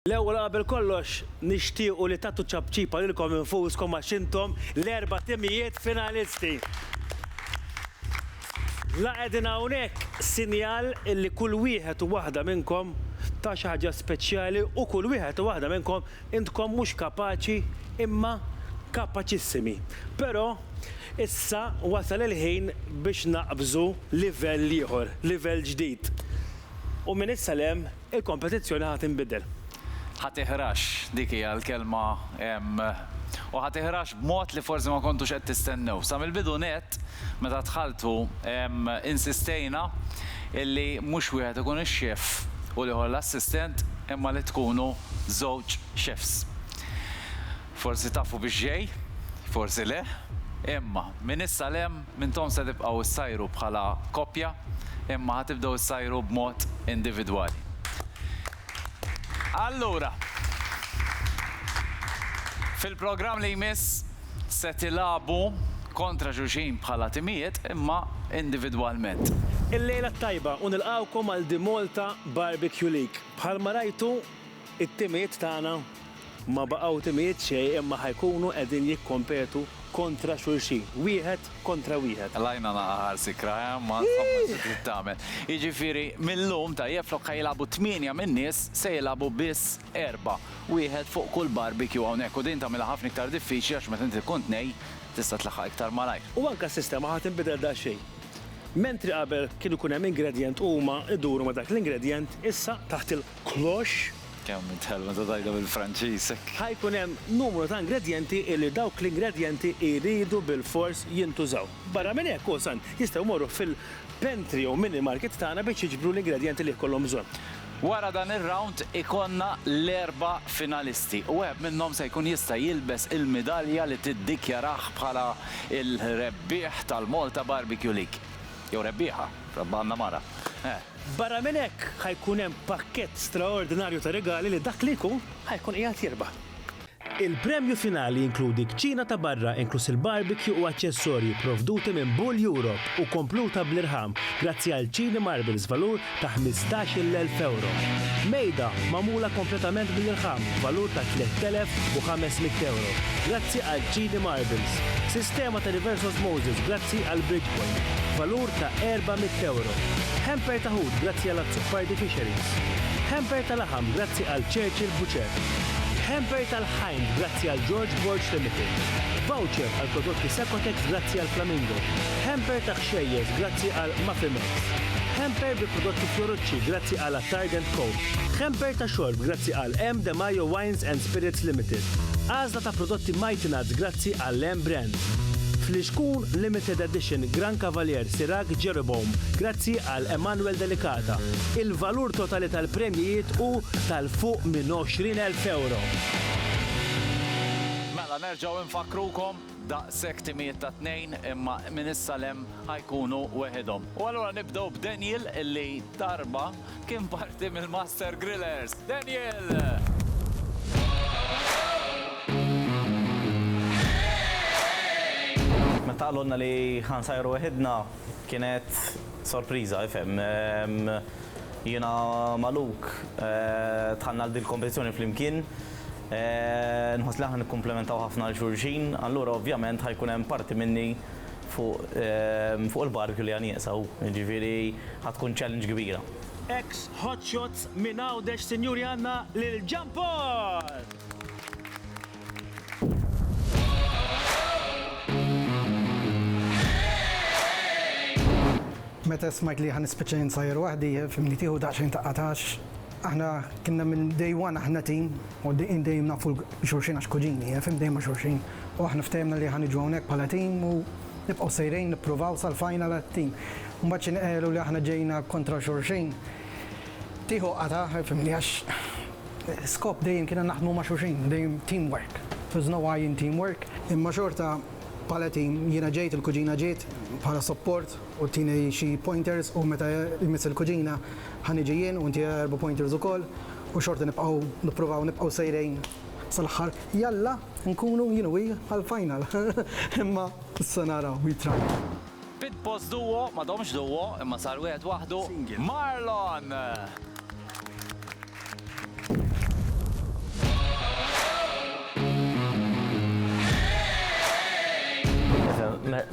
L-ewwel qabel kollox nixtiequ li tagħtu ċabċipa lilkom infuskom għax intom l-erba' timijiet finalisti. La qegħdin hawnhekk sinjal illi kull wieħed u waħda minnkom ta' xi ħaġa speċjali u kull wieħed u waħda minnkom intkom mhux kapaċi imma kapaċissimi. Però issa wasal il-ħin biex naqbżu livell ieħor, livell ġdid. U minn issa hemm il-kompetizzjoni ħadd inbidel. ħatiħrax dik hija l-kelma u ħatiħrax b'mod li forsi ma kontux qed tistennew. Sa mill-bidu net meta dħaltu insistejna illi mhux wieħed ikun ix-xef u liħor l-assistent imma li tkunu żewġ chefs. Forsi tafu biex ġej, forsi le, imma minn issa lem minnhom se tibqgħu issajru bħala koppja imma ħatibdew issajru b'mod individwali. Allura, fil-programm li jmiss se tilabu kontra xulxin bħala timijiet imma individwalment. Il-lejla tajba u nilqawkom għal Di Malta Barbecue League. Bħalma rajtu it-timijiet tagħna ma baqgħu timijiet xejn imma ħajkunu qegħdin jikkompetu kontra xulxin, wieħed kontra wieħed. Lajna naqaħar sikra, ma trid tagħmel. Jiġifieri millum tajjeb flok ħajlabu 8 min-nies se jilagħbu biss 4. Wieħed fuq kull barbecue hawnhekk u din tagħmilha ħafna iktar diffiċli għax meta inti tkun tnej tista' tlaħħaq iktar malajr. U anke s-sistema ħadd inbidel daqsxejn. Mentri qabel kienu jkun hemm ingredient huma iduru ma dak l-ingredient issa taħt il-klox kemm intelma ta' tajda bil-Franċiż. ħajkun hemm numru ta' ingredjenti li dawk l-ingredjenti jridu bil-fors jintużaw. Barra minn hekk usan jistgħu jmorru fil-pantry u mini market tagħna biex jiġbru l-ingredjenti li jkollhom bżonn. Wara dan ir-round ikonna l-4 finalisti u wieħed minnhom se jkun jista' jilbes il-medalja li tiddikjarah bħala il-rebbieħ tal-Malta Barbecue League. Jew rebbieħa, rabbanna mara. Barra minn hekk ħajkun hemm pakkett straordinarju ta' regali li dak li jkun ħajkun qiegħed jirbaħ. Il-premju finali jinkludi kċina ta' barra inkluż il-barbecue u aċċessorji provduti minn Bull Europe u kompluta bl-irħam grazzi għal Chini Marbles valur ta' 15,000 euro. Mejda magħmula kompletament bil-irħam valur ta' 3,500 euro grazzi għal Chini Marbles. Sistema ta' reverse osmosis grazzi għal Bridgepoint valur ta' 400 euro. Hamper ta' ħud grazzi għal Azzuffar Fisheries. Hamper ta' laħam grazzi għal Churchill Butcher. Hamper tal-ħajn grazzi għal George Borch Limited. Voucher għal prodotti Secotex grazzi għal Flamingo. Hamper ta' xejjes grazzi għal Maffimex. Hamper bi prodotti Fiorucci grazzi għal Attard & Co. Hamper ta' xorb grazzi għal M. De Mayo Wines and Spirits Limited. Għażla ta' prodotti Mighty Nuts grazzi għal M Brand. Fl-iskun Limited Edition Gran Cavalier Sirag Jeroboam grazzi għal Emanuel Delicata. Il-valur totali tal-premjijiet u tal-fuq minn 20,000 euro. Mela nerġgħu infakrukom daqshekk timijiet ta' 2 imma minn issa lem ħajkunu weħedhom. U allura nibdew b'Daniel illi darba kien parti mill-Master Grillers. Daniel! Meta għalunna li ħansajru weħidna kienet sorpriża, ifhem. Jiena magħluk tħanna l-din kompetizzjoni flimkien. Nħoss li aħna nikkumplementaw ħafna l-xulxin, allura ovvjament ħajkun hemm parti minni fuq il-barbecue li għanieqsaw, ġifieri ħatkun challenge kbira. Ex Hot Shots minn Għawdex Sinjuri għandna lil Ġampol! Meta smajt li ħan speċa nsajr waħdi, fimni tiħu daqxajn taqqatax. Aħna kienna minn day one aħna team, u dejjem nafu xurxin għax kuġini, fim dejjem xurxin. U aħna ftehemna li ħan iġu hawnhekk bħala team u nibqgħu sejrejn nippruvaw sal-final għat-team. Mbagħad inqelu li aħna ġejna kontra xurxin. Tieħu qata, fimni għax skop dejjem kienna naħdmu ma' xurxin, dejjem teamwork. There's no why in teamwork. Imma xorta bħala team jiena ġejt il-kuġina ġejt bħala support u tini xi pointers u meta jmiss il-kuġina ħaniġi jien u inti 4 pointers ukoll u xorta nippruvaw nibqgħu sejrejn sal-aħħar jalla nkunu għal-final. Imma issa naraw we try. Pit boss duo, ma domx duo, imma sar wieħed waħdu. Marlon!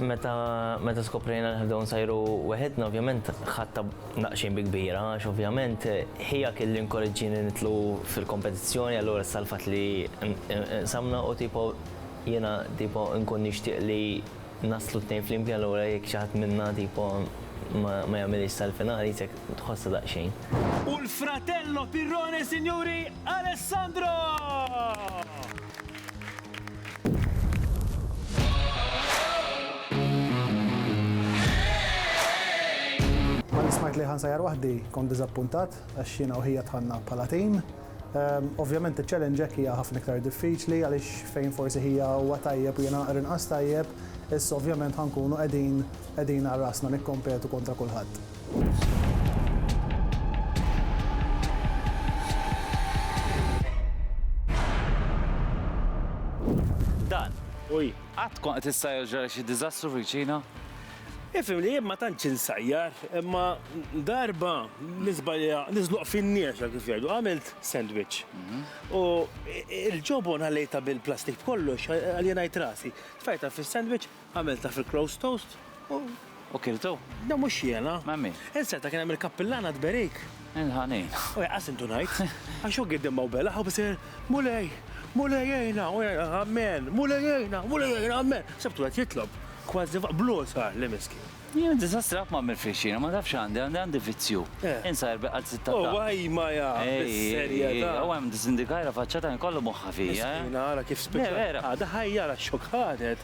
meta skoprejna nħabdew nsajru weħedna, ovvjament ħatta naqxin bi kbira, għax ovvjament ħija kelli inkoraġġini nitlu fil-kompetizzjoni, allura salfat li samna u tipo jiena tipo nkun nixtieq li naslu t-tnejn flimkien, allura jekk xi ħadd minna tipo ma jagħmilx sal-finali jek tħossa daqsxejn. U l-fratello Pirrone, signori, Alessandro! Ma nismajt li ħansajjar waħdi kon diżappuntat għax jiena u ħija tħanna bħala tim. Ovvjament il-challenge hija ħafna iktar diffiċli għaliex fejn forsi hija huwa tajjeb u jiena inqas tajjeb, issa ovvjament ħankunu qegħdin għal rasna nikkompetu kontra kulħadd. Dan, Uj, għad kon qed issajjar ġara xi diżastru fil-ċina? ifim li jemma tantx insajjar, imma darba nizluq fin-niexa kif jgħidu, għamilt sandwich. U il-ġobon ħallejta bil-plastik kollox, għal-jenajt rasi. Tfajta fil-sandwich, għamilta fil-closed toast. U kiltu? Da mux jena. Mammi? Il-seta kien għamil kappillana d-berik. Inħanin. U għasintu najt, għaxu għiddim baw bella, għu bisir, mulej jena, għammen, mulej jena, għammen. Sabtu għat jitlob. Kważi blu sar li miski. Jien diżastrat ma' mil-fiexina, ma tafx għandi vizzju. Insajr beqqal sitta. Oh, għaj ma ja, bis-serjetà. U għem dizindikajra faċċata kollu moħħa fija. Nara kif speċa. Għada ħajjara xokħadet.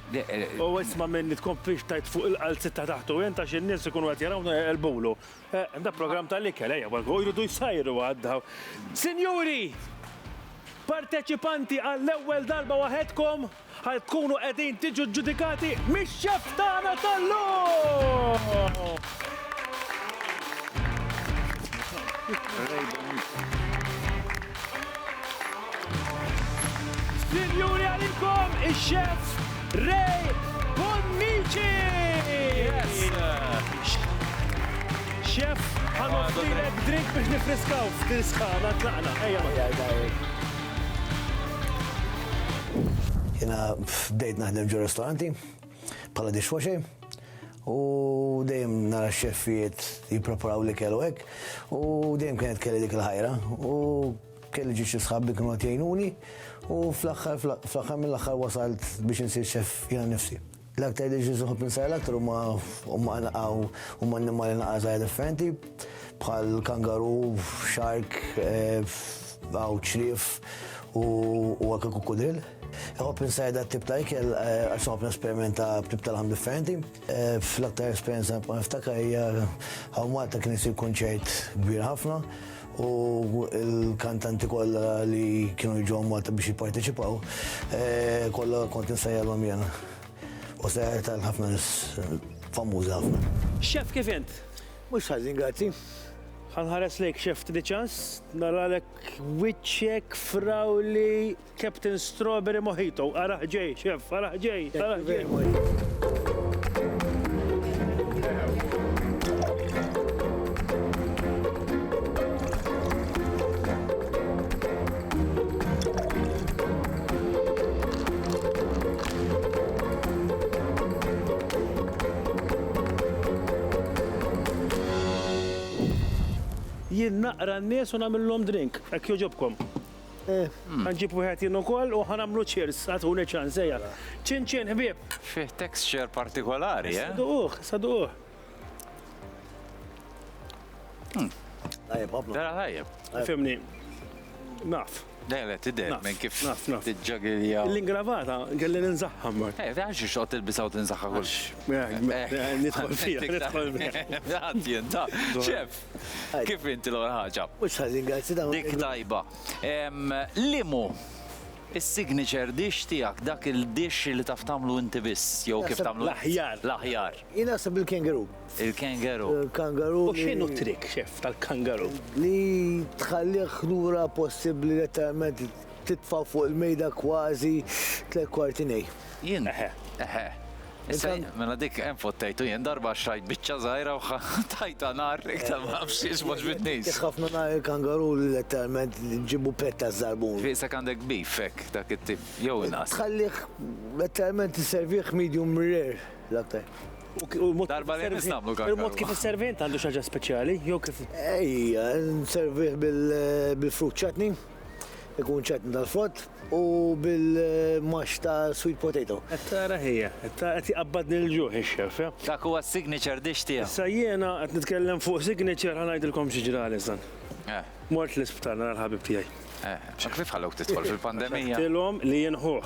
U għisma minni tkompli tajt fuq il-qal sitta taħtu, jenta xin-nis ikunu għat jaraw el-bowlu. Da program tal-ikel, u jridu jisajru għaddaw. Signori, parteċipanti għall-ewwel darba waħedkom ħajtkunu qegħdin tiġu ġudikati mix-xef tagħna tal-lum! Sinjuri għalikom ix-xef Ray Bonnici! Xef, ħanofrilek drink biex nifriskaw f'tiskana tlaqna, ejja ma Jena bdejt naħdem ġo ristoranti bħala dishwasher u dejjem nara x-xeffijiet jippreparaw li kellu hekk u dejjem kienet kelli dik il-ħajra u kelli ġi xi sħabbi kienu qed jgħinuni u fl-aħħar mill-aħħar wasalt biex insir xeff jiena nnifsi. L-aktar li ġi żoħob insar l-aktar huma annimali naqgħa żgħar differenti bħal kangaru, shark, għaw ċrif u anke kukkudrill. Għop insajda t-tip ta' ikel, għaxon għop n-esperimenta t-tip tal-ħam differenti. Fl-aktar esperienza niftakar hija għaw Malta kien isir konċert kbir ħafna u il-kantanti kollha li kienu jiġu Malta biex jipparteċipaw, kollha kont insajja l-għom jena. U sajja tal-ħafna nis famużi ħafna. Xef kif jent? Mux ħażin, grazzi. ħanħares lejk xef tidi ċans, naralek wiċċek frawli Captain Strawberry Mojito. Araħ ġej, xef, araħ ġej, araħ ġej. Jien naqra n-nies u nagħmilhom drink, hekk joġobkom. Ħanġib wieħed jien ukoll u ħanamlu cheers, għatuni ċans ejja. Ċin ħbieb. Fih texture partikolari, Saduh. Vera tajjeb. Fimni, naf. Dele, tidder, minn kif Naf. t-ġagilja. L-ingravata, kelli ninżaħħam. Għax xoqt il-bisaw tinsaħħa kull. Nidħol fija. Ċef, kif inti l-għor ħagġa? Mux ħażin, grazzi da. Dik tajba. Limu, il-signature dish tijak, dak il-dish li taf tamlu inti biss, jew kif tamlu? L-aħjar. L-aħjar. Jina sab il-kangaroo. Il-kangaru. Il-kangaroo. U xinu trik, xef, tal-kangaru? Li tħallih lura possibbli letteralment titfa' fuq il-mejda kważi 3 kwarti nej. Jien, eħe. Mela dik hemm fottejtu jien darba xajt biċċa żgħira u tajta nar iktar ma nafx mhux bit-nies. ħafna nar il-kangaru li letteralment ġibu petta żarbun. Fiqsek għandek beef hekk dak it-tip jew inqas. Tħallih letteralment isservih medium rare l-aktar. Darba li nistamlu kangaru. Il-mod kif is-servent għandu xi ħaġa speċjali, jew kif. Ejja, nservih bil-fruit chutney, ikun chutney tal-frott, u bil-max ta' sweet potato. Tara ħija, qed jaqbadni l-ġuħ ix-xef. Dak huwa signature dish tiegħu. Issa jiena qed nitkellem fuq signature ħanajdilkom xi ġrali dan. Mort l-isptar nara l-ħabib tiegħi. Kif ħallok tidħol fil-pandemija? Tilhom li jinħuh.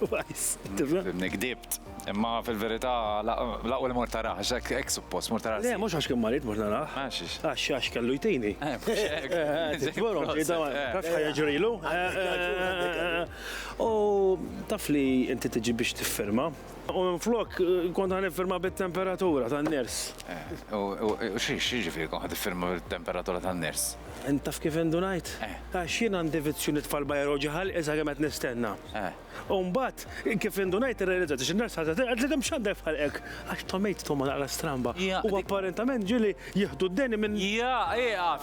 Fimni gdibt. Imma fil-verità l-aqwa li mort taraħ, hekk suppost mort taraħ. Le, mhux għax kien marit mort naraħ. Għaxix. Għax kellu jtini. Kaf ħajġrilu. U taf li inti tiġi biex tifferma. U minn flok kont ħan firma bit-temperatura tan-ners. U xieġifieri kont ħad tifferma bit-temperatura tan-ners? Taf kif indunajt? Xien għandi vizzjoni tfal bajro ġiħal iżda kemm qed nistenna. U mbagħad kif indunajt irrealizzat x-ners ħadet qed li x'għandek bħalek għax tomejt toma naqra stramba. U apparentament ġieli jieħdu d-deni minn.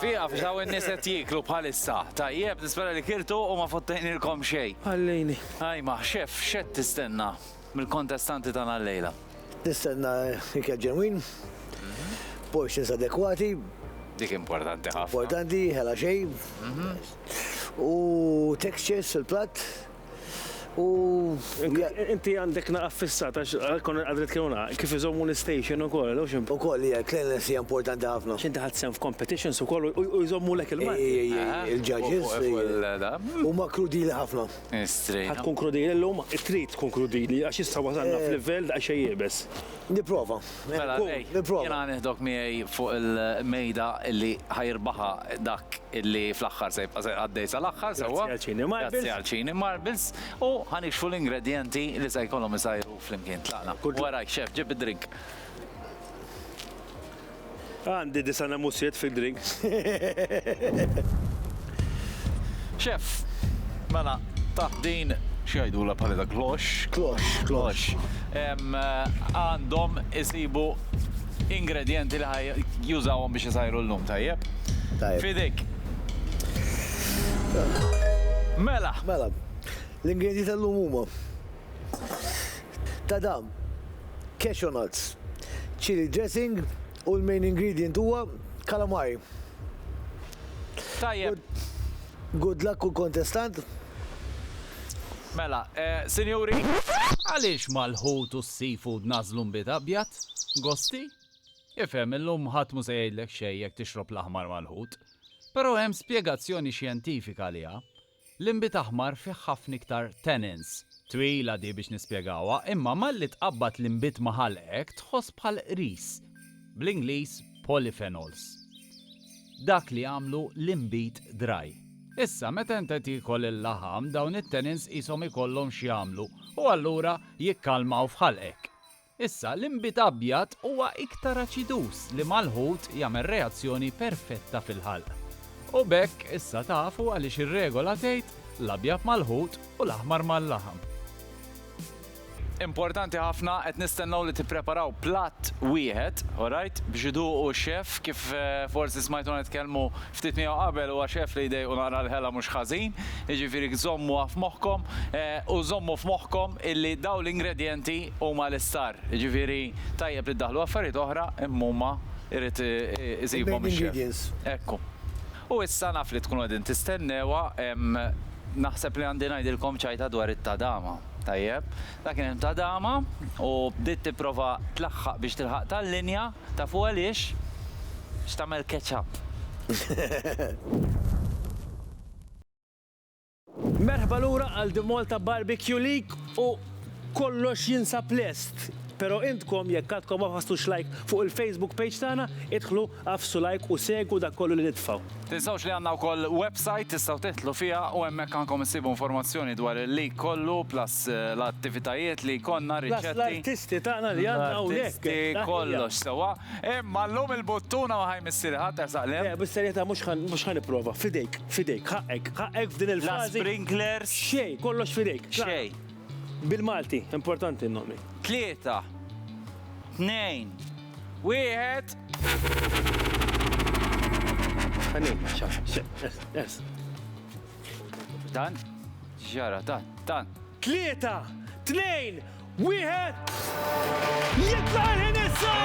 Fieqa daw in-nies qed jieklu bħalissa. Tajjeb nispera li kirtu u ma fottejnilkom xejn. Għallejni. Ajma, xef, x'qed tistenna mill-kontestanti tagħna llejla? Nistenna ikel ġenwin, portions adekwati. Dik importanti ħafna. Importanti, ħela xej. U textures fil-platt. U inti għandek naqaf fissat, għalkon għadret kienuna, kif iżommu l-station u koll, u koll, cleanliness hija importanti ħafna. Xinti ħad sem f'competitions u koll u jżommu l-ek il-mat. Il-judges, u ma krudili ħafna. Ħad kun krudili l-lum, trid kun krudili, għax jista wasanna f'level għax jibes. Niprofa. Jena neħdok miegħi fuq il-mejda illi ħajrbaħa dak illi fl-axħar se jibqa' għaddej sal-axħar sewwa. Grazzi għal ċini marbles u ħanixfu l-ingredienti li se jkollhom isajru flimkien tlaqna. Warajk xef, ġib id-drink. Għandi disana musiet fil-drink. Xef, mela taħdin xajdu la bħalida klox. Għandhom isibu ingredienti li ħaj jużawhom biex jisajru l-lum, tajjeb? Fidik. Mela. L-ingredienti tal-lum huma tadam, cashew nuts, chili dressing u l-main ingredient huwa calamari. Tajjeb. Good luck kull kontestant. Mela, sinjuri, għaliex mal-ħut u s-seafood nażlu mbit abjad? Gosti? Ifhem illum ħadd mu se jgħidlek xejn jekk tixrob l-aħmar mal-ħut. Però hemm spjegazzjoni xjentifika liha. L-imbit aħmar fih ħafna iktar tannins. Twila di biex nispjegawha, imma malli tqabbad l-imbit maħalqek tħoss bħal qris. Bl-Ingliż polyphenols. Dak li għamlu l-imbit dry. Issa, meta inti tikol il-laħam, dawn it-tannins ishom ikollhom x'jagħmlu u allura jikkalmaw f'ħalqek. Issa, l-imbit abjad huwa iktar aċidus li mal-ħut jagħmel reazzjoni perfetta fil-ħalq. U bekk issa tafu għaliex ir-regola tgħid l-abjad mal-ħut u l-aħmar mal-laħam. Importanti ħafna qed nistennew li tippreparaw platt wieħed, alright, biex iduqu x-xef kif forsi smajtu nitkellmu ftit miegħu qabel huwa xef li jdejqu nara l-ħela mhux ħażin, jiġifieri żommuha f'moħħkom u żommu f'moħħkom illi dawn l-ingredjenti huma l-istar. Jiġifieri tajjeb li ddaħlu affarijiet oħra imma huma irid isibhom ix-xef. Ekku. U issa naf li tkunu qegħdin tistennewha naħseb li għandi ngħidilkom ċajta dwar it-tadama. Tajjeb, dak kien hemm tadama u bdiet tipprova tlaħħaq biex tilħaq tal-linja ta' fuq għaliex x'tagħmel ketchup. Merħba lura għal The Malta Barbecue League u kollox jinsab lest. Pero intkom jekk għadkom ma ħastux like fuq il-Facebook page tagħna, idħlu għafsu like u segwu dak kollu li nitfgħu. Tinsawx li għandna wkoll website tistgħu titlu fiha u hemmhekk għandkom issibu informazzjoni dwar il-league kollu plus l-attivitajiet li konna riċetti. L-artisti tagħna li għandna hawnhekk. Kollox sewwa. Imma llum il-buttuna ma ħajmissier ħadd ersaqlem. Bis-serjetà mhux ħanipprova. Fidejk, ħaqek f'din il-fażi. Sprinklers. Xejn, kollox fidejk. Xejn. Bil-Malti, importanti n-nomi. 3, 2, 1. Għani, yes. Dan? Ġara, dan. 3, 2, 1. Jitla l-ħinissa!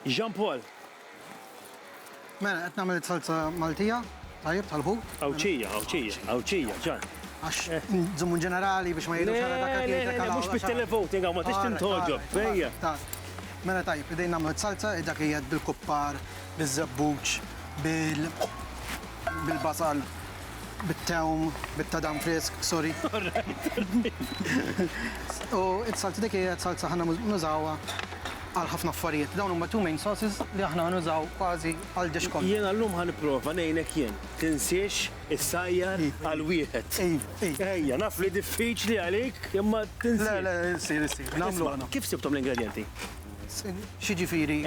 Jean Paul, Mela, qed nagħmel salsa Maltija, tajjeb tal-ħut. awċija, ġan. Għax nżommu ġenerali biex ma jgħidux għara dak mux bit-telefon, tinga ma tix tintoġob, fejja. Mela tajjeb, idejn nagħmlu salsa, dak hija bil-kuppar, bil-żabbuċ, bil-basal, bit-tewm, bit-tadam frisk, sorry. U it-salsa dik hija salsa ħana nużawha għal ħafna affarijiet. Dawn huma two main sauces li aħna nużaw kważi għal dish kollu. Jien għallum ħaniprofa nejnek jien. Tinsiex is-sajjar għal wieħed. Ejja, naf li diffiċli għalik, imma tinsiex. Le, sir, namlu għana. Kif sibtom l-ingredienti? Xieġifiri.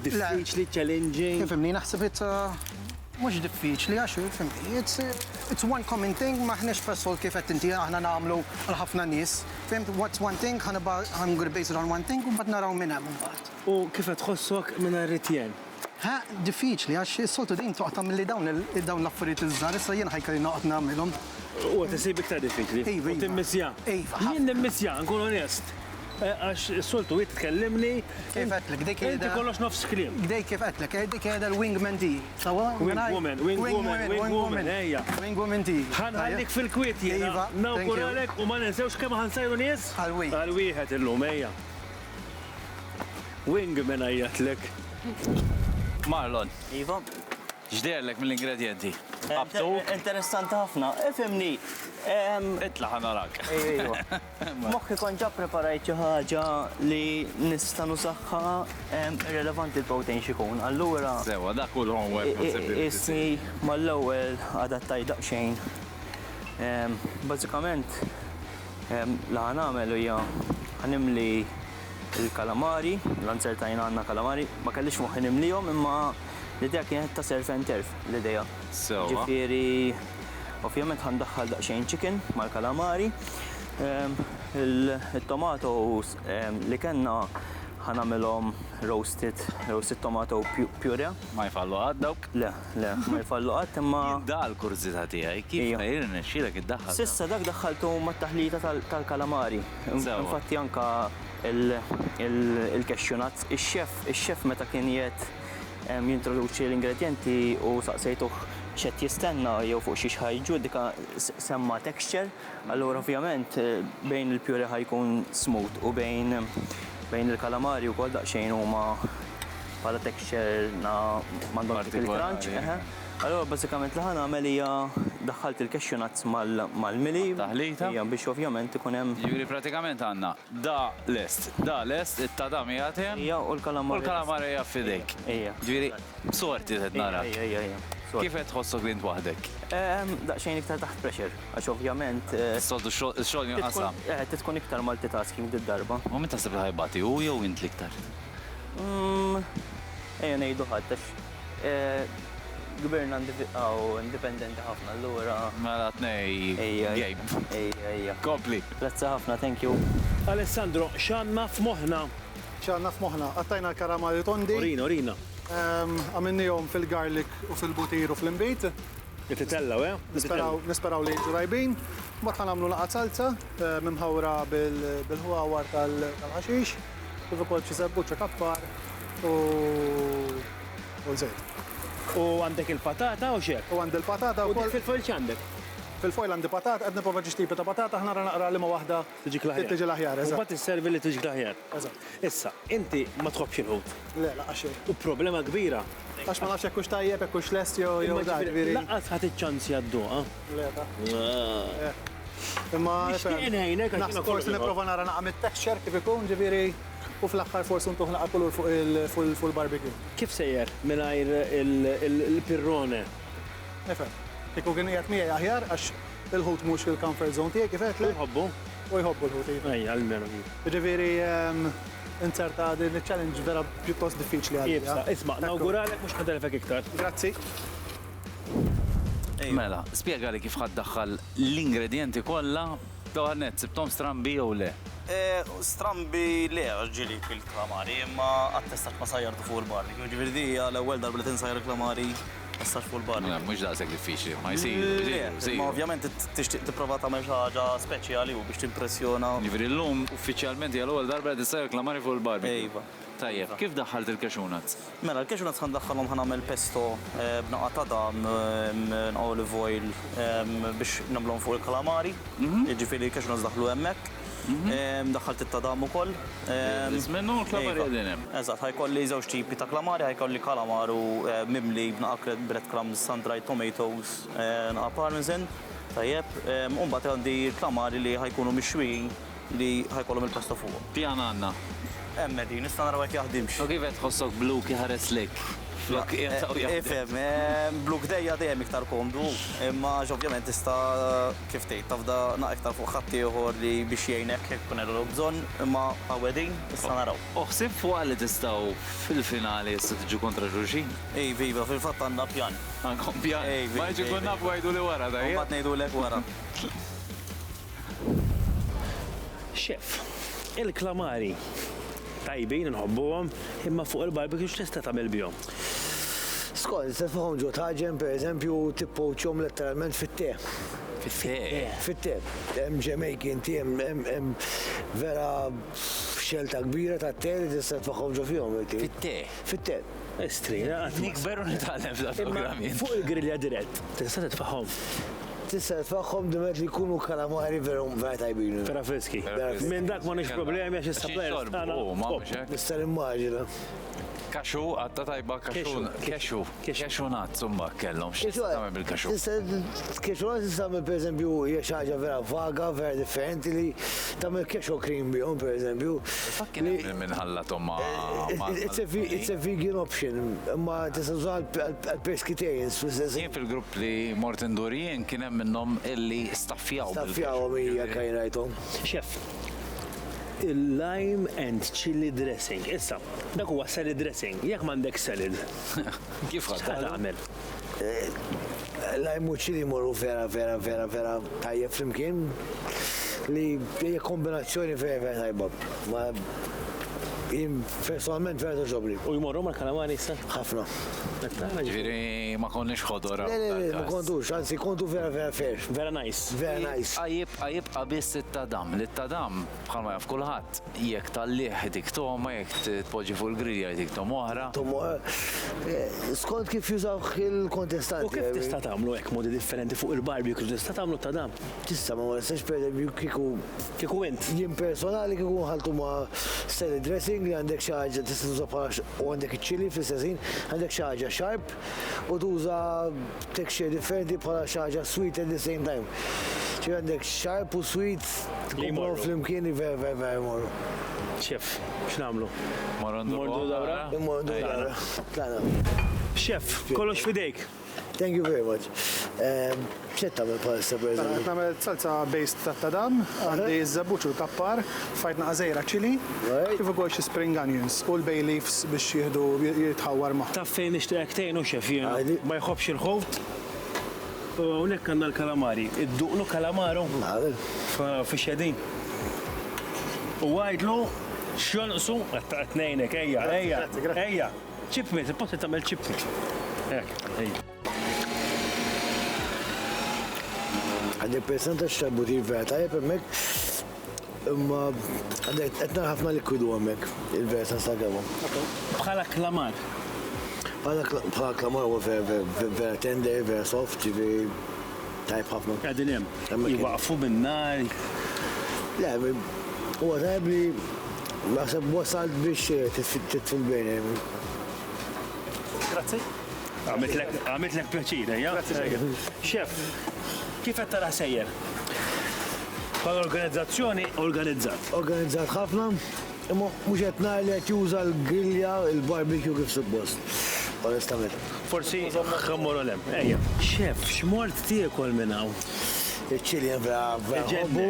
Diffiċli, challenging. Kif imni naħseb mux diffiċli għaxu, fimni. It's one common thing, maħnex fessol kif qed inti aħna nagħmlu għal ħafna nies. Fimt, what's one thing, I'm gonna base it on one thing, u mbagħad naraw minn hemm imbagħad. U kif qed tħossok minn ar-ritjen? Ha, diffiċli għax is-soltu din toqgħod tagħmel li dawn l-affarijiet iż-żgħar, issa jien ħajkolli noqgħod nagħmilhom. U qed isib iktar diffiċli. Iva. U timmissja. Iva. Jien nimmissja, nkun onest. Għax is-soltu jit tkellimni. Kif qedlek, dik Inti kollox nofs kliem. Dej kif qedlek, dik qiegħda l-wingman tea. Sawa? Wingwoman, ejja. Wingwoman tea. Ħanħallik fil-kwiet jiena. Iva, thank you. Nawguralek u ma ninsewx kemm ħansajru nies? Għal-wieħed. Għal-wieħed illum, ejja. Wingman għajjatlek. Marlon, Iva, ġderlek mill-ingredienti? Qabtu? interessanti ħafna. Ifimni, Itla ħanarak. moħħi kon ġa preparajt xi ħaġa li nista' nusaħħa irrelevanti l-protein xikun. Allura, Sewa, dak u l-homework. isni mal-ewwel adattaj daqsxejn. Bażikament, la ħanamel hija ħanimli il-kalamari, l-anzertajn għandna kalamari, ma kellix moħħi nimlihom imma l-idea kienet ta' self and turf l-idea. Sewa. Ġifieri, ovvjament ħandaħħal daqsxejn chicken mal-kalamari. Il-tomatoes li kellna ħanamilhom roasted tomato puree. Ma jfallu għaddawk? Le, ma jfallu qatt imma Da l-kurzita tiegħi, kif Ija. ħajrin xilek id-daħħal? sissa dak daħħaltu mat-taħlita tal-kalamari. Sewa. Infatti anka il-cashew nuts. Ix-xef meta kien jiet jintroduċi l-ingredienti u saqsejtuh xed jistenna jew fuq xi ħajġu dika semma texture, allura ovvjament bejn il-pure ħajkun smooth u bejn il-kalamari wkoll daqsxejn huma bħala texture m'għandhom dik il-crunch. Partikolari. Allura bażikament li ħanagħmel hija daħħalt il-cashew nuts mal-mili. Taħlita? Hija biex ovvjament ikun hemm Ġifieri pratikament għandna da lest, it-tadam jagħtem hija u l-kalamari. u l-kalamara hija f'idejk. Ija. Ġifieri sorti qed nara. Ija. Kif qed tħossok lint waħdek? Daqsxejn iktar taħt pressure, għax ovvjament Soltu x-xogħol jinqasam. tkun iktar multitasking d-darba. U min taħseb li ħajbati hu jew int l-iktar? Ejja ngħidu ħadd għax gverna indipendenti ħafna allura. Mela tnej gejb. Ejja. Kompli. Grazzi ħafna, thank you. Alessandro, x'għandna f'moħħna? ċanna f'moħna, għattajna l-karamari tondi, Orina. għamennijom fil-garlic u fil-butir u fil-imbit. Titellaw, Nisperaw li ġurajbin. Bat ħanamlu laqat salsa, mimħawra bil-ħuawar tal-ħaxix, kif ukoll xi sebbuċċa kappar u l-żejt. U għandek il-patata u xek? U għand il-patata U u dik fil-foil x'għandek? fil-foil għandi patata, għadna prova ġistipi ta' patata, ħna naqra li ma waħda Tiġik l-aħjar. tiġi l-aħjar, U eżatt. bat isservi li tiġik l-aħjar. Eżatt. Issa, inti ma tħobbx il-ħut. Le, laqqa xejn. U problema kbira. Għax ma nafx jekkux tajjeb, jekkux lest jew dar, veri. Laqqas ħat iċ-ċansi għadduqa. Le, ta' imma Nixtieq ngħinek għax jiena naħseb kollu forsi nipprova nara naqam it-texture kif ikun, ġifieri u fl-aħħar forsi ntuħ naqa' kulur fuq il-barbecue. Kif sejjer mingħajr il-pirrone? Nifhem. Kieku kien qiegħed miegħi aħjar għax il-ħut mhux fil-comfort zone tiegħek kif qed Nħobbu? u jħobbu l-ħut. Ejja, almenu. Ġifieri inserta din il-challenge vera pjuttost diffiċli Jibsa, għalija. isma' nawguralek mhux ħadelfek iktar. Grazzi. Mela, spjegali kif ħaddaħħal l-ingredienti kollha Għarnet, sibtom strambi jew le? Strambi le ġili fil-klamari, imma għattestat ma sajjartu fuq il-barbecue. Ġifieri di l-ewwel darba li tinsajjar il-klamari testax fuq il-barbecue. Mhux daqshekk diffiċli, ma Le, ma ovvjament tixtieq tipprova tagħmel xi ħaġa speċjali u biex timpressjona. Ġifieri llum uffiċjalment hija l-ewwel darba li tissajjar klamari fuq il-barbecue. Ejva. Tajjeb, kif daħħalt il-cashew Mela, l-cashew nuts ħandaħħalhom ħanagħmel pesto b'naqqa ta' dam, olive oil biex nagħmluhom fuq il-kalamari. Jiġifieri l-cashew nuts daħlu hemmhekk. Daħħalt it-tadam ukoll. Minnu l-kalamari qegħdin hemm. Eżatt, ħajkolli żewġ tipi ta' kalamari, ħajkolli kalamaru mimli b'naqqa breadcrumbs, sun-dried tomatoes, naqqa parmesan. Tajjeb, u mbagħad għandi l-kalamari li ħajkunu mixwin li ħajkollhom il-pesto fuqhom. Pjan għandna. Hemm din, nista' naraw hekk jaħdimx. U kif qed tħossok bluk ħares lek? Flok qiegħed Ifhem, bluk dejja dejjem iktar komdu, imma ovvjament tista' kif tgħid tafda naq iktar fuq ħadd ieħor li biex jgħinek jekk ikun hemm bżonn, imma għawedin issa naraw. Uħsib fuq li tistgħu fil-finali issa tiġu kontra xulxin? Viva, fil-fatt għandna pjan. Għandkom pjan? Ma jiġi kun naf għajdu li wara dajja? Mbagħad ngħidulek wara. Xef, il-klamari tajbin nħobbuhom imma fuq il-barbecue x'tista' tagħmel bihom? Skont, tista' tfahom ġo taġen, pereżempju, tippoċhom letteralment fit-te. Fit-te? Fit-te. Hemm Jamaican tea, hemm vera xelta kbira ta' te li tista' tfahom ġo fihom. Fit-te? Fit-te. Estrina. Nikber u nitgħallem fil-programm. Fuq il-grillja dirett, tista' titfahom. Tista' tfahom dimet li jkunu kalamari vera tajbin. Vera friski. Minn dak ma nix problemi għax is-suppliers. Nista' nimmaġina. Kaxu, għatta tajba kaxu nat, zumba, kellhom, x'tagħmel bil-kaxu? Kaxu nat tagħmel pereżempju hija xi ħaġa vera vaga, vera differenti li tagħmel kaxu cream bihom pereżempju. Kien hemm minħallathom ma' It's a vegan option, imma tista' tuża għall-pescatarians. Jien fil-grupp li mort indurien kien hemm minnhom illi staffjaw. Staffjawhom hija kajn rajthom. Chef, il-lime and chili dressing. Issa, dak huwa salad dressing. Jekk m'għandek salad. Kif tagħmel? Lime u chili morru vera tajjeb flimkien li hija kombinazzjoni vera tajba. Jien personalment vera toġobni. U jmorru mal-kalamari issa? Ħafna. Ġifieri ma konniex ħodor. Le, ma kontux, anzi kontu vera fair. Vera nice. Vera nice. Għajib biss it-tadam. L-tadam bħalma jaf kulħadd jekk tal-liħ dik toma, jekk tpoġġi fuq il-grillja dik tom oħra. Skont kif jużaw il-kontestanti. U kif tista' tagħmlu hekk modi differenti fuq il-barbecue, tista' tagħmlu tadam? Tista' ma nistax pereżempju kieku int. Jien personali kieku ħaltu ma' salad dressing li għandek xi ħaġa tista' tuża bħala u għandek iċ-chili fl-istess ħin, għandek xi ħaġa sharp u tuża texture differenti bħala xi ħaġa sweet at the same time. Ġi għandek sharp u sweet tkomplu flimkien li vera jmorru. Chef, x'nagħmlu? Mordu dawra? Mordu dawra. Chef, kollox fidejk. Thank you very much. ċet tagħmel bħalissa pereżempju? Nagħmel salsa based ta' tadam, għandi żabbuċ u kappar, fajtna għażejra ċili, kif ukoll xi spring onions u l-bay leaves biex jieħdu jitħawwar ma'. Taf fejn nixtieq tgħinu xef jiena. Ma jħobbx il-ħoft. U hawnhekk għandna l-kalamari. Idduqlu kalamaru fi xedin. U għajdlu x'jonqsu qed ngħinek ejja. Ċipmit, il-post tagħmel ċipmit. Għandek percentaġġ ta' butir vera tajjeb hemmhekk, imma għandek qed nara ħafna likwidu hemmhekk il-vera ta' għabhom. Bħala klamar. Bħala klamar huwa vera tender, vera soft, ġifieri tajjeb ħafna. Qegħdin hemm. Jwaqfu bin-nar. Le, huwa tajjeb li naħseb wasalt biex titfil bejn. Grazzi. Għamitlek pjaċir, ja? Chef, kif qed tara sejjer? Bħal-organizzazzjoni organizzat. Organizzat ħafna, imma mhux qed nara li qed juża l-grillja, il-barbecue kif suppost. Onestament. Forsi ħammuru lem. Ejja. Chef, x'mort tiekol minn hawn? Iċ-ċili vera ħobbu,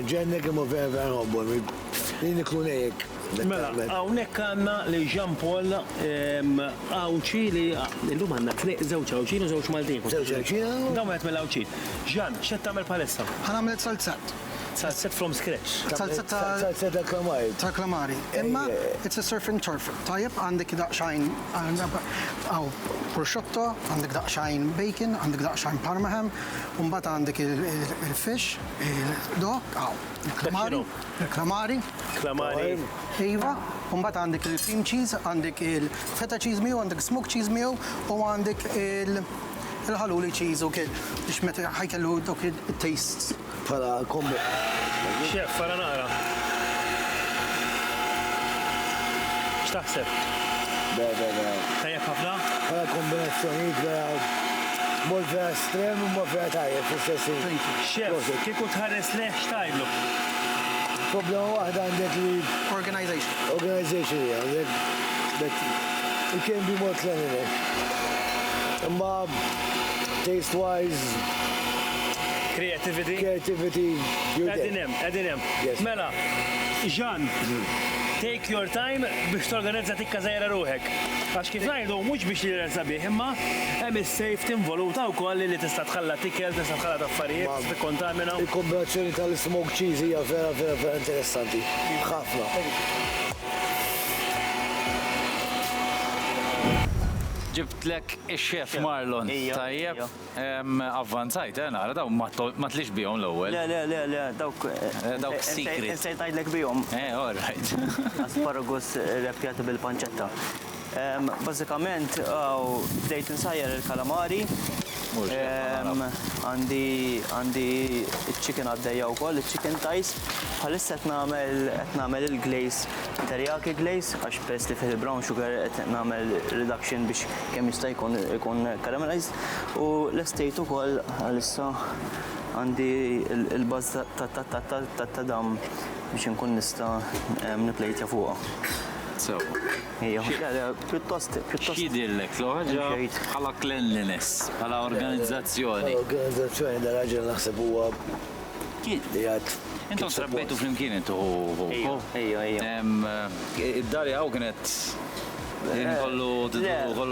ġennek imma vera ħobbu. Li niklu ngħid. Mela, hawnhekk għandna li Jean Paul awċili, illum għandna żewġ awċin u żewġ Maltin. Żewġ awċin? Dawn qed mill-awċin. Ġan, x'qed tagħmel bħalissa? Ħanamlet salzat. Salset from scratch. Salsa ta' Salsetta klamaj. ta' klamari. Imma, it's a surf and turf. Tajjeb, għandek daqxajn, għaw prosciutto, għandek daqxajn bacon, għandek daqxajn parmesan, un-bat għandek il-fish, il-dog, għaw, il-klamari. Klamari. Iva, un-bat għandek il-cream cheese, għandek il-feta cheese miegħu, għandek smoked cheese miegħu, u għandek il-ħaluli cheese, ok, biex meta ħajkellu dok il-tastes. Pala kombi. Chef, fara nara. X'taħseb? Tajjeb ħafna? Pala kombinazzjonijiet vera mort vera estrem u mort vera tajjeb fl-istess ħin. Chef, kieku tħares leħ x'tajblu? Problema waħda għandek li organization hija, għandek that it can be more cleanliness. Imma taste-wise, Creativity? creativity, you're Edin there. hemm. Yes. Mela, Jean, take your time biex torganizza tikka żgħira ruħek. Għax kif ngħidu mhux biex li sabiħ, imma hemm is-safety involuta wkoll li tista' tħalla tikel, tista' tħalla affarijiet, tikkontamina. Il-kombinazzjoni tal-smoked cheese hija vera interessanti. Ħafna. Ġibtlek ix-chef Marlon. Ija, Tajjeb, ija. avvanzajt, nara, daw ma tlix bihom l-ewwel. Le, dawk. Dawk secret. Insejt għajdlek bijom. All right. Asparagus repjati bil-panċetta. Bazzikament, bdejt insajjer il-kalamari. Għandi il-chicken għaddejja u koll, il-chicken tais. Bħalissa qed nagħmel il-glaze, teriyaki glaze, għax pers li fil-brown sugar qed nagħmel reduction biex kemm jista' jkun caramelized. U l-estejt ukoll għalissa għandi il-bazz ta' dam biex inkun nista' niplejtja fuqha. So, Pjuttost. x'jidillek l-ħaġa bħala cleanliness, bħala organizzazzjoni. Organizzazzjoni da raġel naħseb huwa li għad. Intom trabbejtu flimkien intu Ejja. Id-dari għaw kienet kollu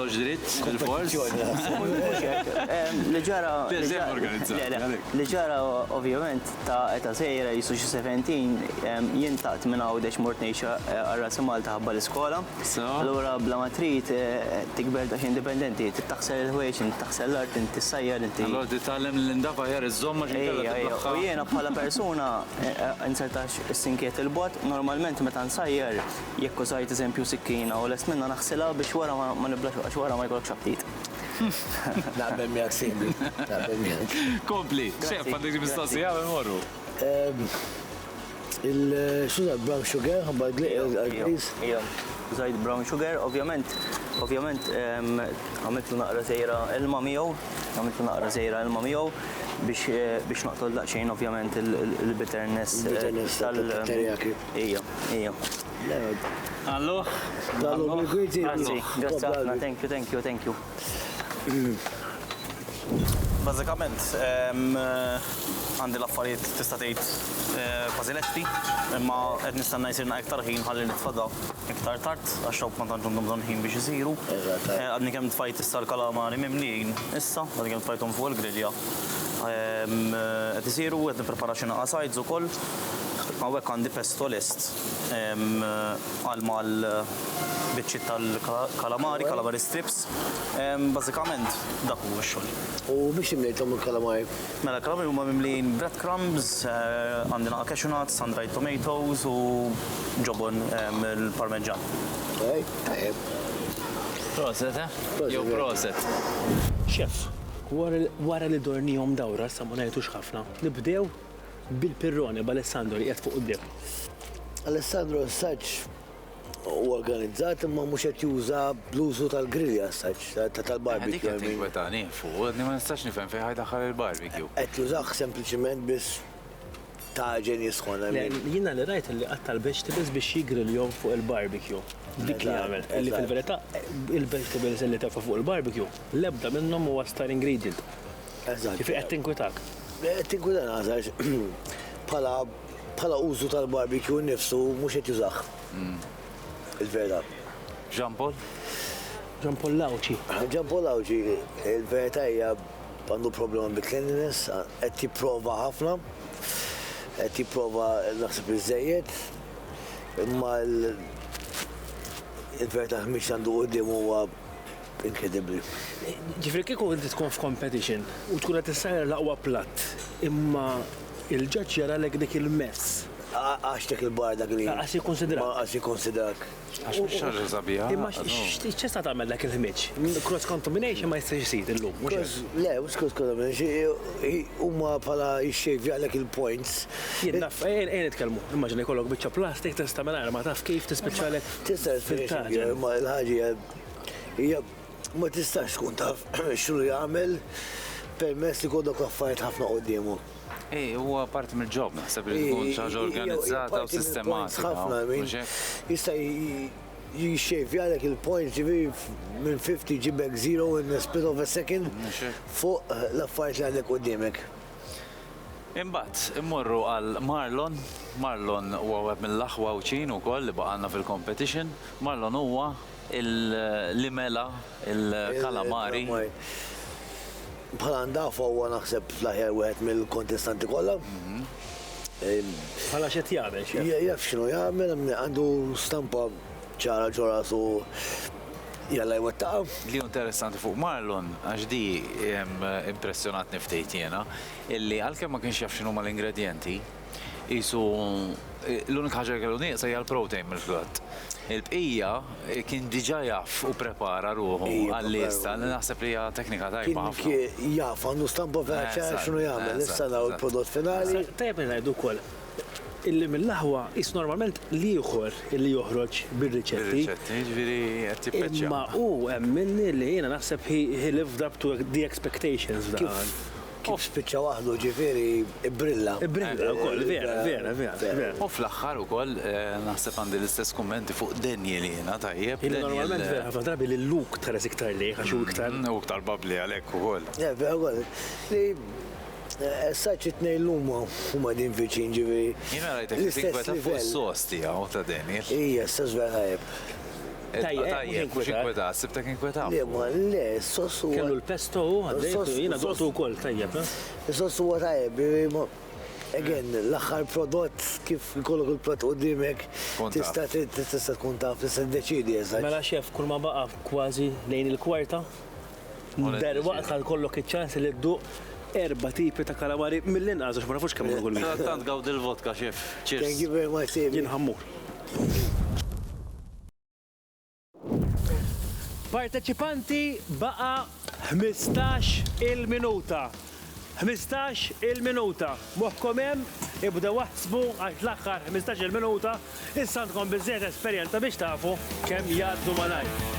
ġdrit fil-fors. Li ġara ovvjament ta' eta sejra jisu xi 17 jintaqt minn għawdex mort nejxa għarra simal ta' ħabba l-iskola. Allura bla ma trid tikber dax indipendenti, taħsel il-ħwejġ, taħsel l-art, tissajjar, inti. Allora titgħallem l-indafa jar iż-żomma U jiena bħala persuna insertax is-sinkiet il-bot, normalment meta nsajjar jekk użajt eżempju sikkina u lest minna naħsilha biex wara ma niblax għax wara ma jkollok xabtit. Naqbel miegħek simbi. Naqbel miegħek. Kompli, xef, għandek mistoqsija morru. Il-xuza brown sugar, għabba għal-glis. Użajt brown sugar, ovvjament għamiltu naqra sejra ilma miegħu, biex naqtol daqsxejn ovvjament il-bitterness tal-teriyaki. Ija. Allo? Grazie ħafna, thank you. Bażikament, għandi l-affarijiet tista' tgħid fażiletti, imma qed nistenna jsirna iktar ħin ħalli nitfada iktar tard għax hawn ma tantx għandhom bżonn ħin biex isiru. Għadni kemm tfajt issa l-kalamari mimlijin issa, għadni kemm tfajthom fuq il-grilja. Qed isiru qed nipprepara xi naqa' sides ukoll. Hawnhekk għandi pesto list għal biċċiet tal-kalamari strips. Bażikament dak huwa x-xogħol. U biex imlejthom il-kalamari? Mela kalamari huma mimlijin breadcrumbs, għandi naqa' cashew nuts, sun-dried tomatoes u ġobon il-parmeġġan. Proset, Jew proset. Chef, wara li dornihom dawra sa ma ngħidux ħafna, nibdew bil-pirrone b'Alessandro li qed fuq quddiem. Alessandro saċ u organizzat imma mhux qed juża bl-użu tal-grilja saċ tal-barbecue. Dik qed tinkwetani fuq, ma nistax nifhem fejn ħajdaħħal il-barbecue. Qed jużah sempliċement biss taġen jisħon. Jiena li rajt li qatta l-vegetables biex jigriljhom fuq il-barbecue. Dik li għamel. Illi fil-verità il-vegetables li tefa fuq il-barbecue l-ebda minnhom huwa star ingredient. Eżatt. Kif qed tinkwetak? Tinkwetan għazax bħala użu tal-barbecue nifsu mhux qed jużah. Il-verità. Jean-Paul? Jean-Paul Lawċi. Jean-Paul Lawċi, il-verità hija għandu problema bil-cleanliness, qed jipprova ħafna. qed jipprova naħseb iżejjed, imma il-verità mhix għandu quddiem huwa inkredibbli. Ġifri kieku inti tkun f'competition u tkun qed issajjar l-aqwa platt, imma il-ġaġġ jaralek dik il-mess. Għax dak il-bar dak li. Għax jikkonsidrak. Għax jikkonsidrak. Għax mhux xaġa sabiħa. Imma x'tista' tagħmel dak il-ħmiġ? Cross contamination ma jistax isir illum, mhux hekk. Le, mhux cross contamination, huma bħala jixxejf jaqlek il-points. Jien naf, nitkellmu, immaġina jkollok biċċa plastik tista' mingħajr ma taf kif tispiċċalek Tista' fil-taġa. imma l-ħaġa hija ma tistax tkun taf x'ru jagħmel permess li kollok affarijiet ħafna quddiemu. Huwa parti mill-ġob, naħseb li tkun xi ħaġa organizzata u sistematika. Jista' jixxejf jgħalek il-points ġifieri minn 50 ġibek 0 in a split of a second fuq l-affarijiet li għandek quddiemek. Imbagħad immorru għal Marlon. Marlon huwa wieħed mill-aħwa uċin ukoll li baqalna fil-competition. Marlon huwa l-imela, il-kalamari. Bħala ndafa huwa naħseb l-aħjar wieħed mill-kontestanti kollha. Bħala x'qed jagħmel xi. Jaf x'inhu jagħmel, għandu stampa ċara ġo rasu jalla jwettaqa. Li interessanti fuq Marlon, għax di impressjonatni ftit jiena, illi għalkemm ma kienx jaf x'inhuma l-ingredjenti, jisu l-unika ħaġa li kellu nieqsa hija l-protein mill-frott. Il-bqija kien diġà jaf u prepara ruħu għall-lista, li naħseb li hija teknika tajba ħafna. Kien jaf għandu stampa vera ċara x'inhu jagħmel, issa naraw il-prodott finali. Tajjeb ngħidu wkoll. Illi mill-aħwa is normalment li ieħor illi joħroġ bir-riċetti. Bir-riċetti, ġifieri qed tippeċċja. Imma hu hemm minni li jiena naħseb he lived up to the expectations dan. Kif spiċċa waħdu ġifieri brilla. Brilla wkoll, vera. U fl-aħħar ukoll naħseb għandi l-istess kummenti fuq Daniel jiena tajjeb. Normalment vera ħafna drabi li l-luk tara iktar lejh għax hu iktar. U iktar babbli għalhekk ukoll. Vera ukoll. Saċ it-tnejn huma din viċin ġifieri. Jiena rajtek tinkweta fuq is-sos tiegħu ta' Daniel. Ija, s-sos vera ħajb. Tajjeb, mhux inkweta, sibtek inkweta. Le, s-sos huwa. Kellu l-pesto u għaddejtu jiena doqtu wkoll tajjeb. Is-sos huwa tajjeb, again, l-aħħar prodott kif ikollok il-prodott qudiemek tista' tkun taf, tista' ddeċiedi eżatt. Mela xef, kull ma baqa' kważi lejn il-kwarta, derwaqt ħad kollok iċ-ċans li dduq 4 tipi ta' kalamari mill-inqas għax ma nafux kemm nagħmlu kull Tant gawd il-vodka xef. Thank you very much, Steve. jien ħammur. Parteċipanti baqa 15 il-minuta. 15 il-minuta. Moħħkom hemm, ibdew waħsbu għax l-aħħar 15 il-minuta, issa għandkom biżżejjed esperjenza biex tafu kemm jgħaddu malajr.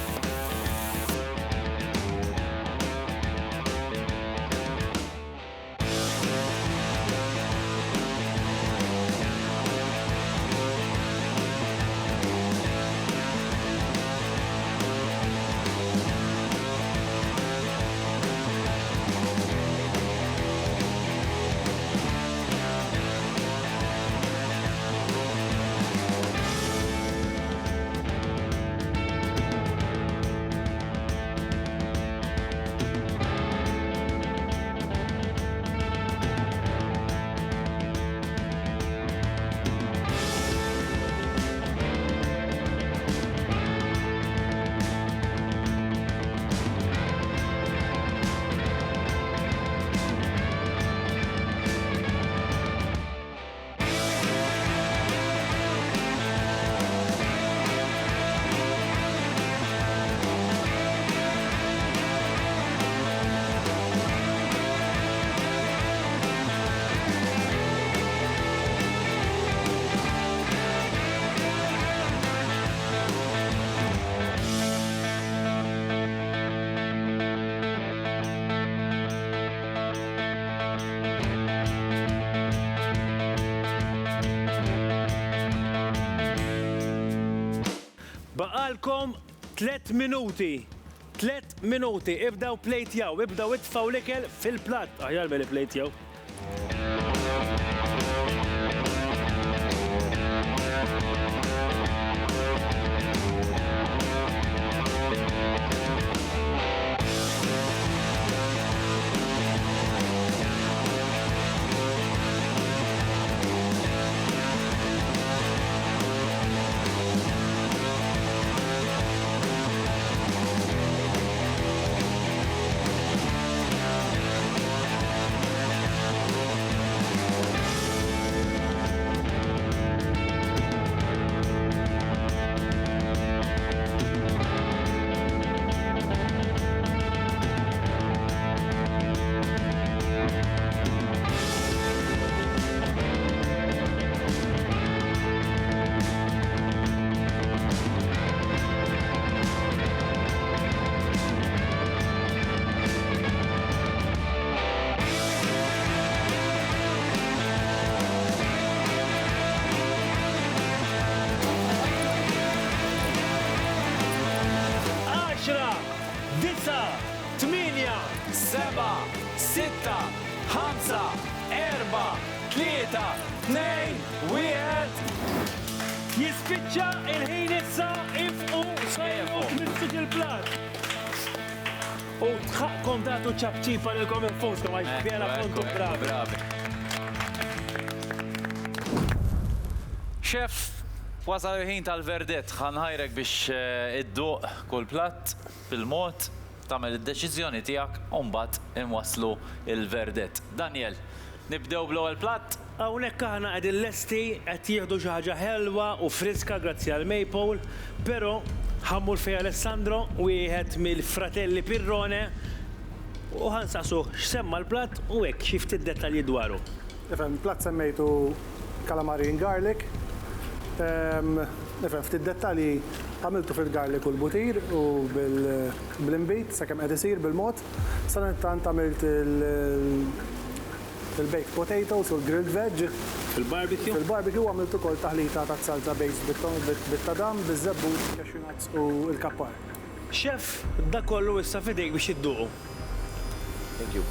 Baqalkom 3 minuti. 3 minuti. Ibdaw plejtjaw, ibdaw itfaw l-ikel fil-platt. Aħjar meli plejtjaw. 10, 9, 8, 7, 6, 5, 4, 3, 2, 1. jispiċċa il-ħin issa ifqu sajru missuk il-plat. U tħaqqom datu ċabċipa l-kom il-foskom għaj fjera kontu bravi. Bravi. Xef, wasal il-ħin tal-verdett, ħanħajrek biex id-duq kull platt bil-mod, tagħmel id-deċiżjoni tiegħek u mbagħad inwasslu il-verdett. Daniel, nibdew bl-ewwel platt? Hawnhekk aħna qegħdin lesti qed jieħdu xi ħaġa ħelwa u friska grazzi għal Maple, però ħammur fej Alessandro wieħed mill-fratelli Pirrone u ħansaqsuh x'semma l-platt u hekk xi ftit dettalji dwaru. Nifhem, platt semmejtu calamari in garlic. Nifhem, ftit dettalji għamiltu fil-garlic u l-butir u bil-imbit sakemm qed isir bil-mod. Sanettant għamilt il-baked potatoes u l-grilled veg. Fil-barbecue? Fil-barbecue għamilt ukoll taħlita ta' salsa based bit-tadam, biż-żebbut, cashew nuts u l-kappar. Xef, da kollu issa fidejk biex idduqu. Thank you.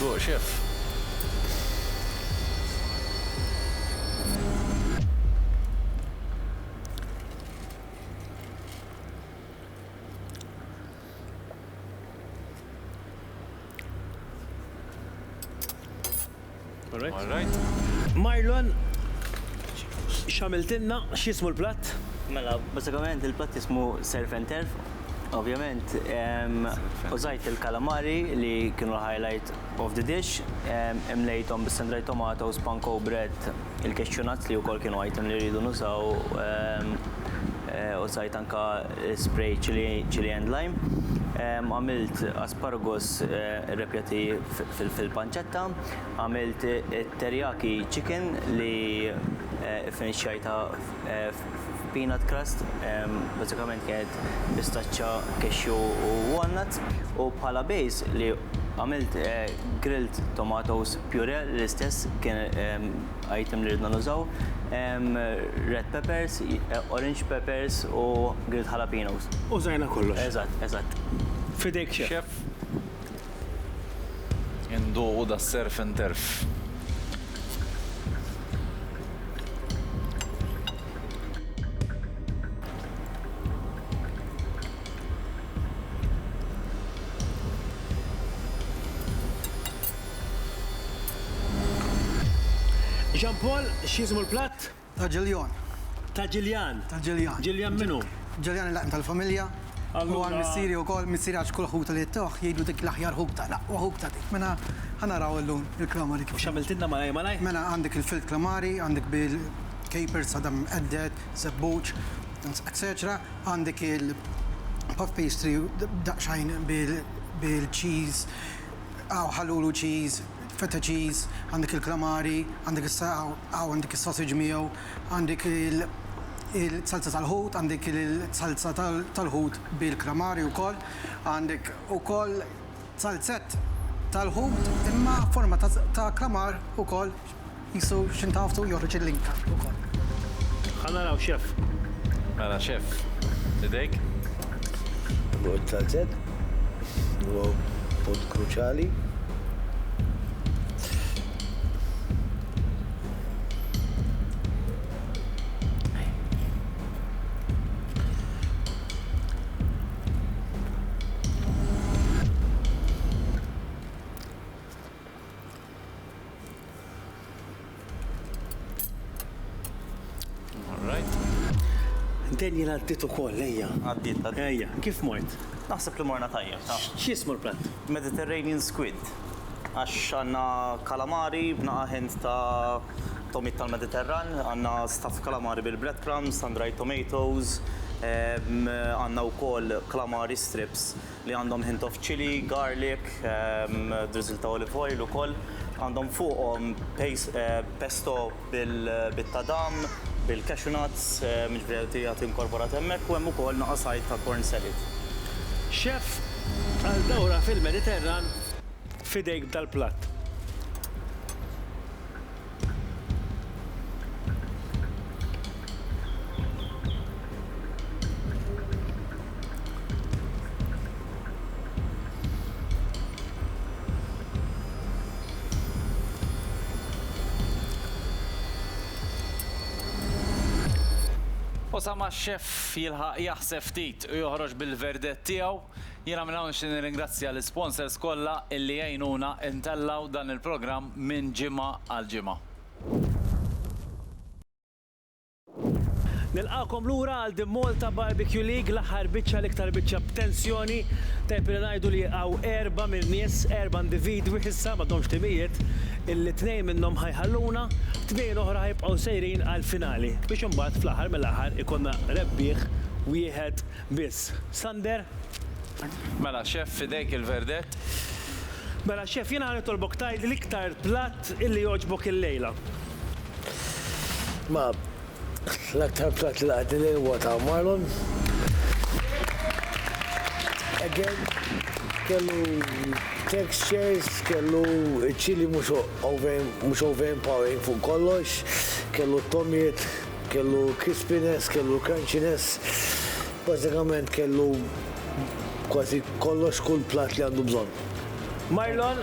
Duq, xef. All right. Marlon, xamiltinna, x'ismu l-platt? Mela, basikament il-platt jismu surf and turf. Ovvjament, użajt il-kalamari li kienu highlight of the dish, imlejtom bis-sandrejt tomatoes, panko bread, il-cashew nuts li wkoll kienu item li rridu nużaw, użajt anka spray chili and lime. Għamilt asparagus repjati fil-panċetta, għamilt teriyaki chicken li finixxajta peanut crust, basikament kienet pistaċċa, cashew u walnut, u bħala base li għamilt grilled tomatoes puree l-istess kien item li rridna nużaw, red peppers, orange peppers u grilled jalapenos. Użajna kollox. Eżatt. Fidejk xef. Xef. Induqu da surf and turf. Jean-Paul, x'ismu l-platt? Ta' ġiljon. Ta' Ġiljan. Ta' ġiljan. Ġiljan minnu? Ġiljan il-laqm tal-familja. U għal missiri u kol, missiri għax kull ħuta li toħ, jgħidu dik l-aħjar ħuta, laqwa ħuta dik. Mena ħanaraw l-lum il-klamari kif. Xamiltinna malaj? Mena għandek il-filt klamari, għandek bil-capers, għadam eddet, zebbuċ, etc. Għandek il-puff pastry, daqxajn bil-cheese, ħalulu cheese, feta cheese, għandek il-klamari, għandek għandek il-sausage miegħu, għandek il-salsa tal-ħut, għandek il-salsa tal-ħut bil-klamari wkoll, għandek ukoll salzett tal-ħut imma forma ta' klamar ukoll jisu xintaftu joħroġ il-linka ukoll. Ħanaraw xef. Mela xef, idejk? Bud salzett, u bud kruċali. Den jena għaddit ukoll, ejja. Għaddit. Ejja, kif mort? Naħseb li morna tajjeb. X'ismu l-platt? Mediterranean squid. Għax għanna kalamari b'naqaħent ta' tomit tal-Mediterran, għanna staff kalamari bil-breadcrumbs, sun-dried tomatoes, għanna wkoll kalamari strips li għandhom hint of chili, garlic, drizzle ta' olive oil ukoll. Għandhom fuqhom pesto bil-tadam, bil-cashew nuts, miġbrejti għat inkorporat hemmhekk u hemm ukoll naqasajt ta' corn salad. Xef, għal dawra fil-Mediterran fidejk tal-platt. U sama x-xef jilħaq jaħseb ftit u joħroġ bil-verdett tiegħu, jiena minn hawn nixtieq nirringrazzja l-sponsors kollha illi jgħinuna intellaw dan il-programm minn ġimgħa għal ġimgħa. Nilqakom lura għal The Malta Barbecue League, l-aħħar biċċa l-iktar biċċa b'tensjoni, tajb li ngħidu li għaw 4 min-nies, 4 individwi issa m'għadhomx timijiet, illi 2 minnhom ħajħalluna, 2 oħra ħajbqgħu sejrin għall-finali biex imbagħad fl-aħħar mill-aħħar ikonna rebbieħ wieħed biss. Sander? Mela xef fidejk il-verdett. Mela xef, jiena ħanitolbok tgħid l-iktar platt illi jogħġbok illejla. Ma l-aktar platt li għadni li huwa ta' Marlon. Again, kellu textures, kellu ċili mhux overpowering fuq kollox, kellu tomiet, kellu crispiness, kellu crunchiness. Bażikament kellu kważi kollox kull platt li għandu bżonn. Marlon,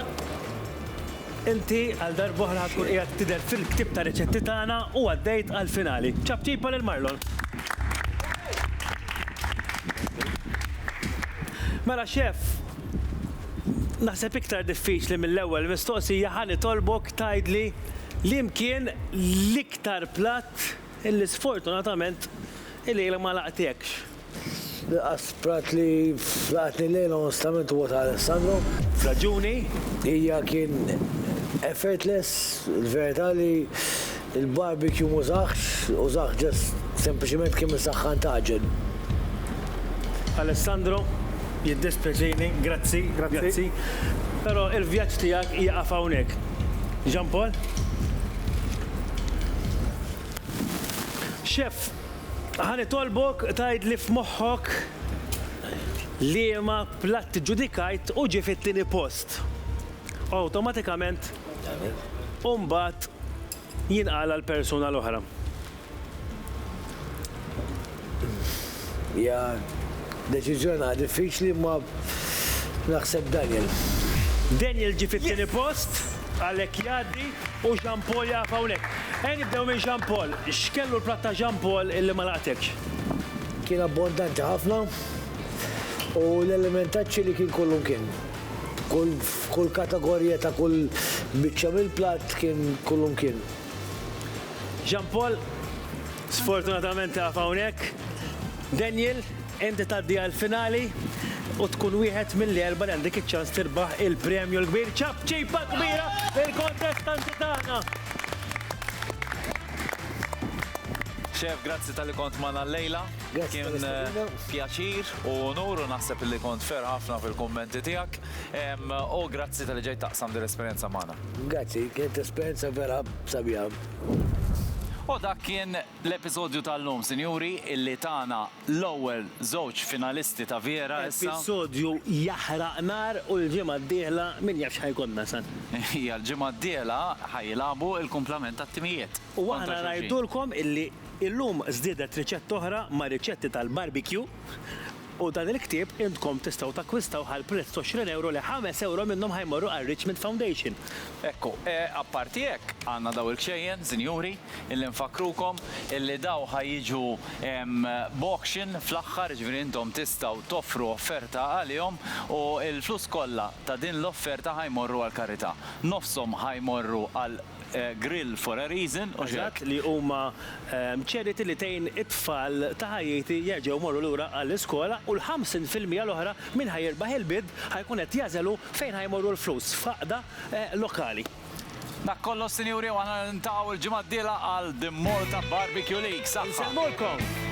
inti għal darbohra tkun qiegħed tidher fil-ktib ta' riċetti tagħna u għaddejt għall-finali. ċabċipa lil Marlon. Mela xef, naħseb iktar diffiċli mill-ewwel mistoqsija ħa nitolbok tgħidli liemkien l-iktar platt illi sfortunatament illejla ma laqtiekx. L-qas platt li laqtni lejla onestament huwa ta' Alessandro. Raġuni? Hija kien effortless, il-verità li il-barbecue użax ġest sempliċement kien misaħħan taġel. Alessandro, jiddispeċini, grazzi. Però il-vjaġġ tiegħek jaqaf hawnhekk. Jean Paul? Chef, ħanitolbok tgħidli f'moħħok liema platt ġudikajt u ġie fit-tieni post. Awtomatikament mbagħad jinqala l-persuna l-oħra. Ja, deċiżjoni diffiċli ma naħseb Daniel. Daniel ġie fit-tieni post, għalhekk jgħaddi u Jean Paul jaqaf hawnhekk. Nibdew minn Jean Paul. X'kellu l-platt ta' Jean Paul illi ma laqtekx? Kien abbondanti ħafna u l-elementaċċi li kien kollum kien. Kull kategorija ta' kull biċċa mill-platt kien kollum kien. Jean Paul, sfortunatament għaf hawnhekk. Daniel, inti tgħaddi għall-finali u tkun wieħed mill-4 li għandek iċ-ċans tirbaħ il-premju l-kbir. ċabċipa kbira il-kontestanti tagħna. Chef, grazzi tal-li kont magħna l-lejla. Grazzi Kien pjaċir u onur u naħseb li kont fer ħafna fil-kummenti tiegħek. U grazzi tal-li ġej taqsam dil-esperjenza magħna. Grazzi, kienet esperjenza vera sabiħa. U dak kien l-episodju tal-lum, sinjuri, illi tagħna l-ewwel żewġ finalisti ta' Viera issa. Episodju jaħraq nar u l-ġimgħa d-dieħla min jafx ħajkonna san. Hija l-ġimgħa d-dieħla ħajjilagħbu l-kumplament tat-timijiet. U aħna ngħidulkom illi illum żdiedet riċett oħra ma' riċetti tal-barbecue u dan il-ktieb intkom tistgħu takkwistaw għal prezz 20 euro li 5 euro minnhom ħajmorru għal Richmond Foundation. Ekku, apparti hekk għandna daw il-ċejjen, sinjuri, illi nfakrukom illi daw ħajjiġu b'auction fl-aħħar, ġifieri intom tistgħu toffru offerta għalihom u l-flus kollha ta' din l-offerta ħajmorru għal karità. Nofshom ħajmorru għal Grill for a Reason u Eżatt li huma charity li tgħin it-tfal ta' Ħajjiti jerġgħu morru lura għall-iskola u l-50% l-oħra minn ħajirbaħ il-bid ħajkun qed jażelu fejn ħajmorru l-flus f'aqda lokali. Dak kollu, sinjuri, u aħna nintaqgħu l-ġimgħa d-dieħla għal The Malta Barbecue League. Saħħa. Nsemmulkom!